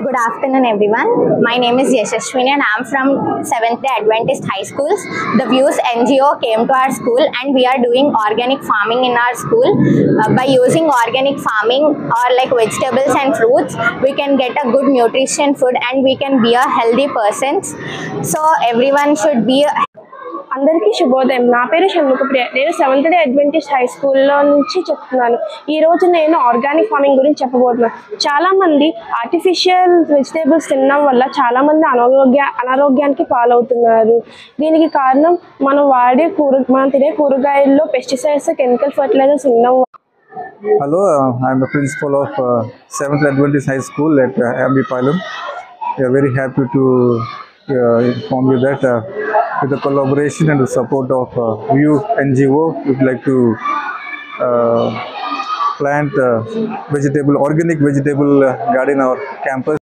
Good afternoon, everyone. My name is Yashashwini and I am from Seventh Day Adventist High Schools. The Views NGO came to our school and we are doing organic farming in our school. By using organic farming or like vegetables and fruits, we can get a good nutrition food and we can be a healthy person. So everyone should be అందరికీ శుభోదయం. నా పేరు షణ్ముఖప్రియ. నేను seventh day Adventist high స్కూల్లో నుంచి చెప్తున్నాను. ఈరోజు నేను ఆర్గానిక్ ఫార్మింగ్ గురించి చెప్పబోతున్నాను. చాలామంది ఆర్టిఫిషియల్ వెజిటేబుల్స్ తినడం వల్ల చాలామంది అనారోగ్యానికి పాలవుతున్నారు. దీనికి కారణం మనం తినే కూరగాయల్లో పెస్టిసైడ్స్, కెమికల్ ఫర్టిలైజర్స్ ఉండడం. Hello, I'm the principal of 7th Adventist High School at Ambipalem. We are very happy to inform you that with the collaboration and the support of View NGO, we would like to plant organic vegetable garden in our campus.